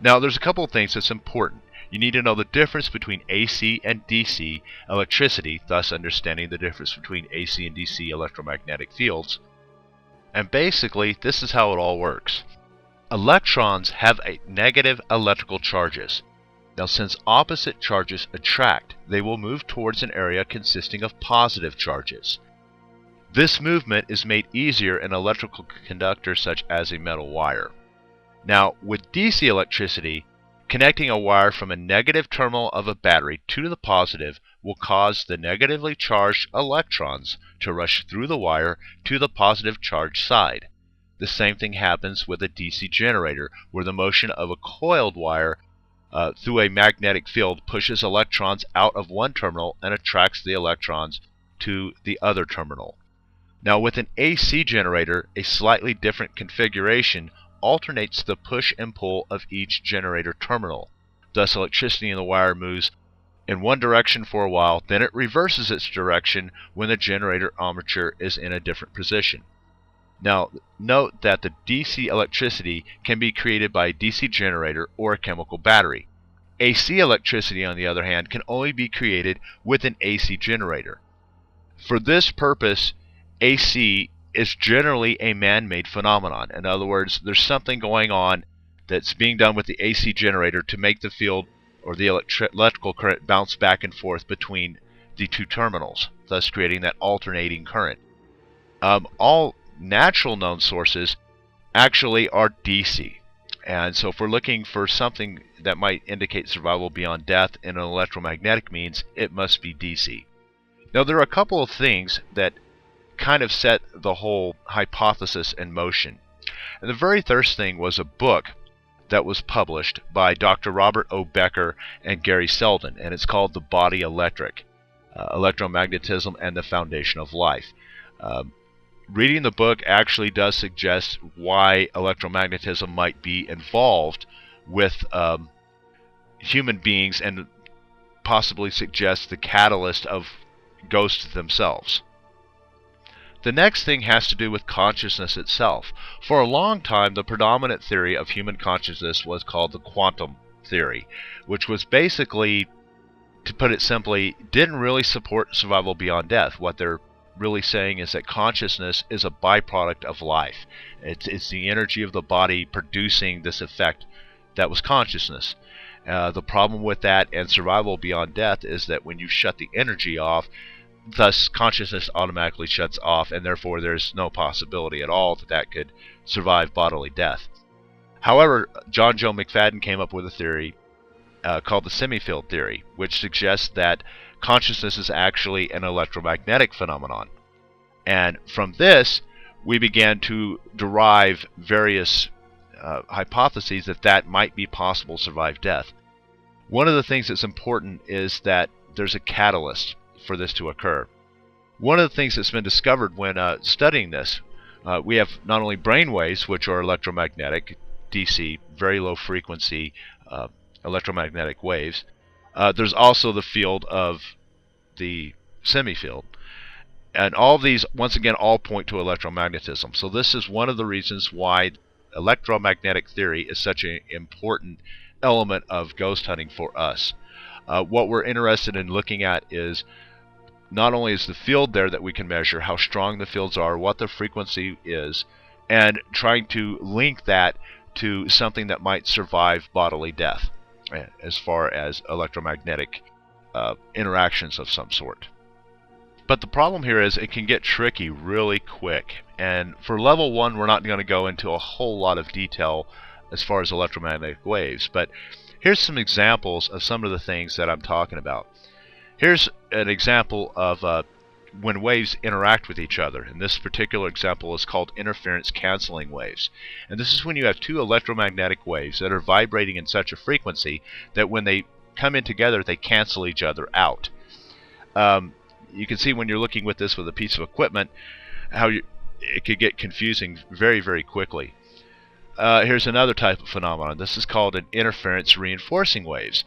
Now, there's a couple of things that's important. You need to know the difference between AC and DC electricity, thus understanding the difference between AC and DC electromagnetic fields. And basically, this is how it all works. Electrons have negative electrical charges. Now, since opposite charges attract, they will move towards an area consisting of positive charges. This movement is made easier in electrical conductors such as a metal wire. Now, with DC electricity, connecting a wire from a negative terminal of a battery to the positive will cause the negatively charged electrons to rush through the wire to the positive charged side. The same thing happens with a DC generator, where the motion of a coiled wire through a magnetic field pushes electrons out of one terminal and attracts the electrons to the other terminal. Now, with an AC generator, a slightly different configuration alternates the push and pull of each generator terminal. Thus, electricity in the wire moves in one direction for a while, then it reverses its direction when the generator armature is in a different position. Now, note that the DC electricity can be created by a DC generator or a chemical battery. AC electricity, on the other hand, can only be created with an AC generator. For this purpose, AC is generally a man-made phenomenon. In other words, there's something going on that's being done with the AC generator to make the field or the electrical current bounce back and forth between the two terminals, thus creating that alternating current. All natural known sources actually are DC. And so if we're looking for something that might indicate survival beyond death in an electromagnetic means, it must be DC. Now, there are a couple of things that kind of set the whole hypothesis in motion. And the very first thing was a book that was published by Dr. Robert O. Becker and Gary Selden, and it's called The Body Electric, Electromagnetism and the Foundation of Life. Reading the book actually does suggest why electromagnetism might be involved with human beings, and possibly suggests the catalyst of ghosts themselves. The next thing has to do with consciousness itself. For a long time, the predominant theory of human consciousness was called the quantum theory, which was basically, to put it simply, didn't really support survival beyond death. What they're really saying is that consciousness is a byproduct of life. It's the energy of the body producing this effect that was consciousness. The problem with that and survival beyond death is that when you shut the energy off, thus consciousness automatically shuts off, and therefore there's no possibility at all that that could survive bodily death. However, John Joe McFadden came up with a theory called the semi-field theory, which suggests that consciousness is actually an electromagnetic phenomenon. And from this, we began to derive various hypotheses that might be possible to survive death. One of the things that's important is that there's a catalyst for this to occur. One of the things that's been discovered when studying this, we have not only brain waves, which are electromagnetic, DC, very low frequency electromagnetic waves. There's also the field of the semi-field. And all of these, once again, all point to electromagnetism. So this is one of the reasons why electromagnetic theory is such an important element of ghost hunting for us. What we're interested in looking at is not only is the field there that we can measure, how strong the fields are, what the frequency is, and trying to link that to something that might survive bodily death as far as electromagnetic interactions of some sort. But the problem here is it can get tricky really quick. And for level 1, we're not going to go into a whole lot of detail as far as electromagnetic waves. But here's some examples of some of the things that I'm talking about. Here's an example of when waves interact with each other. And this particular example is called interference canceling waves. And this is when you have two electromagnetic waves that are vibrating in such a frequency that when they come in together, they cancel each other out. You can see when you're looking with this with a piece of equipment how it could get confusing very, very quickly. Here's another type of phenomenon. This is called an interference reinforcing waves.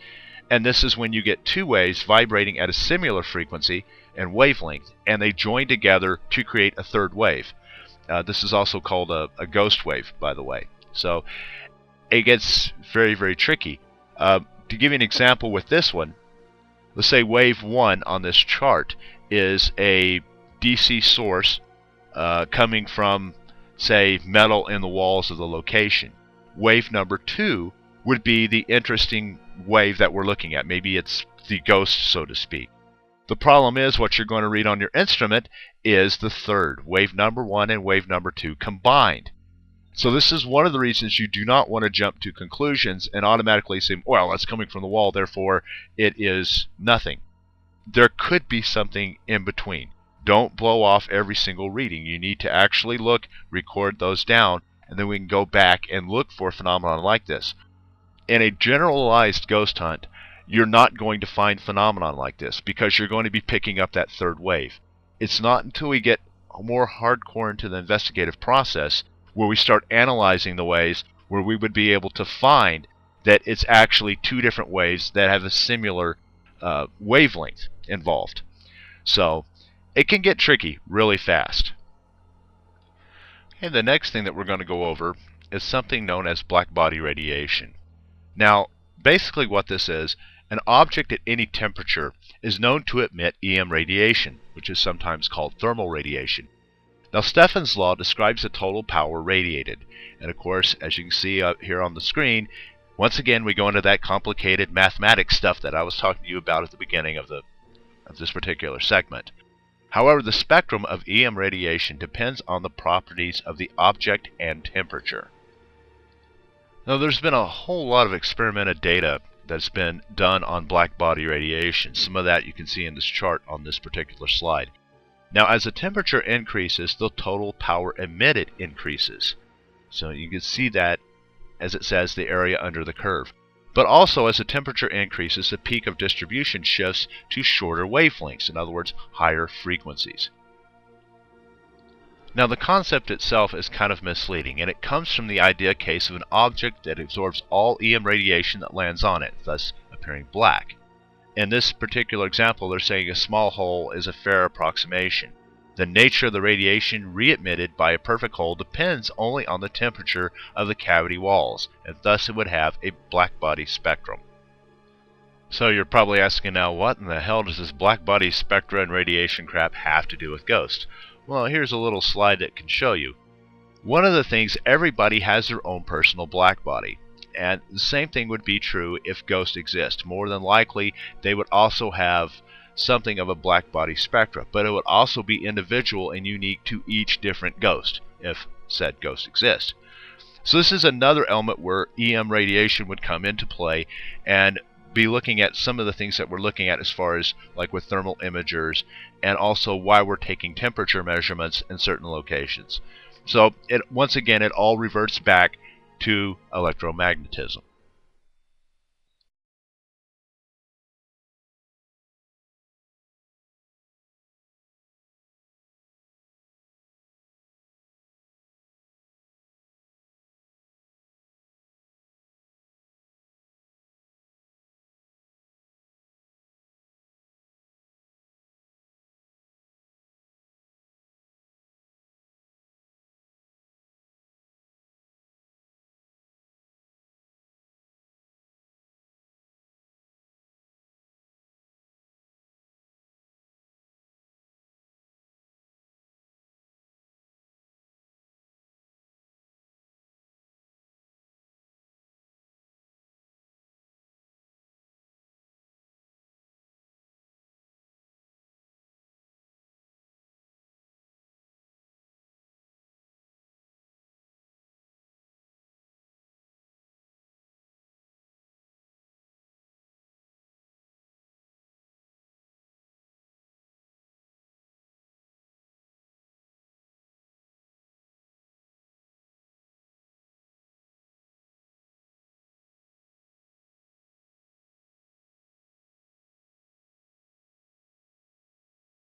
And this is when you get two waves vibrating at a similar frequency and wavelength, and they join together to create a third wave. This is also called a ghost wave, by the way. So it gets very, very tricky. To give you an example with this one, let's say wave 1 on this chart is a DC source coming from, say, metal in the walls of the location. Wave number 2 would be the interesting wave that we're looking at. Maybe it's the ghost, so to speak. The problem is what you're going to read on your instrument is the third, wave number 1 and wave number 2 combined. So this is one of the reasons you do not want to jump to conclusions and automatically say, well, that's coming from the wall, therefore it is nothing. There could be something in between. Don't blow off every single reading. You need to actually look, record those down, and then we can go back and look for phenomena like this. In a generalized ghost hunt, you're not going to find phenomenon like this because you're going to be picking up that third wave. It's not until we get more hardcore into the investigative process where we start analyzing the waves where we would be able to find that it's actually two different waves that have a similar wavelength involved. So it can get tricky really fast. And the next thing that we're going to go over is something known as black body radiation. Now, basically what this is, an object at any temperature is known to emit EM radiation, which is sometimes called thermal radiation. Now, Stefan's law describes the total power radiated. And of course, as you can see up here on the screen, once again we go into that complicated mathematics stuff that I was talking to you about at the beginning of this particular segment. However, the spectrum of EM radiation depends on the properties of the object and temperature. Now, there's been a whole lot of experimental data that's been done on black body radiation. Some of that you can see in this chart on this particular slide. Now, as the temperature increases, the total power emitted increases. So you can see that, as it says, the area under the curve. But also, as the temperature increases, the peak of distribution shifts to shorter wavelengths, in other words, higher frequencies. Now, the concept itself is kind of misleading, and it comes from the idea case of an object that absorbs all EM radiation that lands on it, thus appearing black. In this particular example, they're saying a small hole is a fair approximation. The nature of the radiation re-emitted by a perfect hole depends only on the temperature of the cavity walls, and thus it would have a black body spectrum. So you're probably asking now, what in the hell does this black body spectra and radiation crap have to do with ghosts? Well, here's a little slide that can show you. One of the things, everybody has their own personal black body. And the same thing would be true if ghosts exist. More than likely, they would also have something of a black body spectra, but it would also be individual and unique to each different ghost, if said ghosts exist. So this is another element where EM radiation would come into play and be looking at some of the things that we're looking at as far as like with thermal imagers, and also why we're taking temperature measurements in certain locations. So once again, it all reverts back to electromagnetism.